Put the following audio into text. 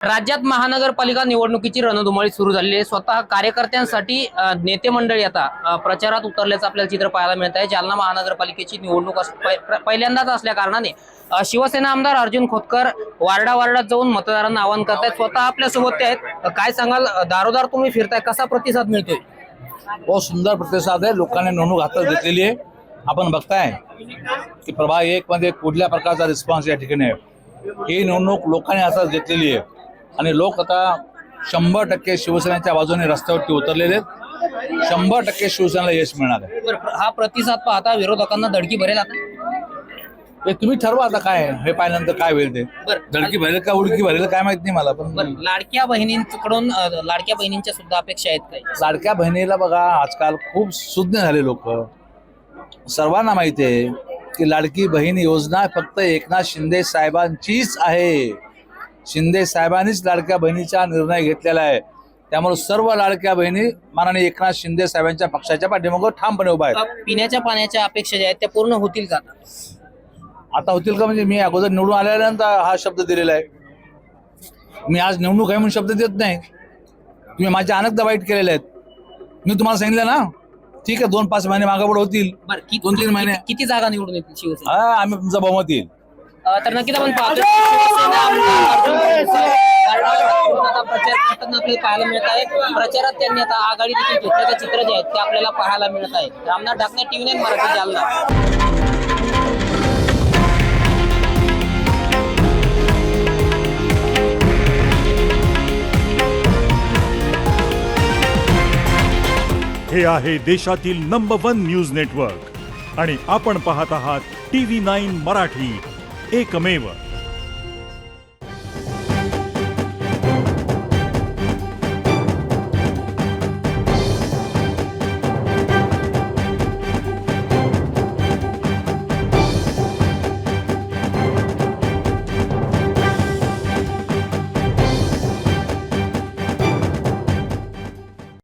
राज्यात महानगरपालिका निवडणुकीची रणधुमाळी सुरू झालेली आहे। स्वतः कार्यकर्त्यांसाठी नेते मंडळी आता प्रचारात उतरल्याचं आपल्याला चित्र पाहायला मिळत आहे। जालना महानगरपालिकेची निवडणूक पहिल्यांदाच असल्या कारणाने शिवसेना आमदार अर्जुन खोतकर वार्डात जाऊन मतदारांना आवाहन करतायत। स्वतः आपल्या सोबत ते आहेत। काय सांगाल, दारोदार तुम्ही फिरताय, कसा प्रतिसाद मिळतोय? बहुत सुंदर प्रतिसाद आहे। लोकांनी निवडणूक हातात घेतलेली आहे। आपण बघताय की प्रभाग 1 मध्ये कुठल्या प्रकारचा रिस्पॉन्स या ठिकाणी आहे। ही निवडणूक लोकांनी हातात घेतलेली आहे आणि लोक आता 100% शिवसेनेच्या बाजूने रस्त्यावरती उतरलेले आहेत। 100% शिवसेनेला यश मिळणार आहे। हा प्रतिसाद पाहता विरोधकांना धडकी भरेल आता? हे तुम्ही ठरवा आता काय हे पाहिल्यानंतर काय होईल ते। धडकी भरेल का उडकी भरेल काय माहित नाही मला, पण लाडक्या बहिणींकडून लाडक्या बहिणींच्या सुद्धा अपेक्षा आहेत काय? लाडक्या बहिणीला बघा, आजकाल खूप सुज्ञ झाले लोक। सर्वांना माहिती आहे की लाडकी बहीण योजना फक्त एकनाथ शिंदे साहेबांचीच आहे। शिंदे साहेबांनीच लाडक्या बहिणीचा निर्णय घेतलेला आहे। त्यामुळे सर्व लाडक्या बहिणी माननीय एकनाथ शिंदे साहेबांच्या पक्षाच्या पाठीमागे ठामपणे उभा आहेत। पिण्याच्या पाण्याच्या अपेक्षा ज्या आहेत त्या पूर्ण होतील का? आता होतील का म्हणजे मी अगोदर निवडून आल्यानंतर हा शब्द दिलेला आहे। मी आज निवडणूक आहे म्हणून शब्द देत नाही। तुम्ही माझ्या अनेकदा वाईट केलेले आहेत। मी तुम्हाला सांगितलं ना, ठीक आहे 2-5 महिने मागापुढे होतील, 2-3 महिने किती जागा निवडून येतील शिवसेना? हा, आम्ही तुमचा बहुमत येईल। तर नक्कीच आपण पाहतो शिवसेना आमदार अर्जुन खोतकर आता प्रचार करताना आपल्याला पाहायला मिळत आहे। प्रचारात त्यांनी आता आघाडी देखील घेतल्याचं चित्र जे आहे ते आपल्याला पाहायला मिळत आहे। रामनाथ ढाकणे, TV9 मराठी, जालना। हे आहे देशातील नंबर 1 न्यूज नेटवर्क आणि आपण पाहत आहात TV9 मराठी, एकमेव।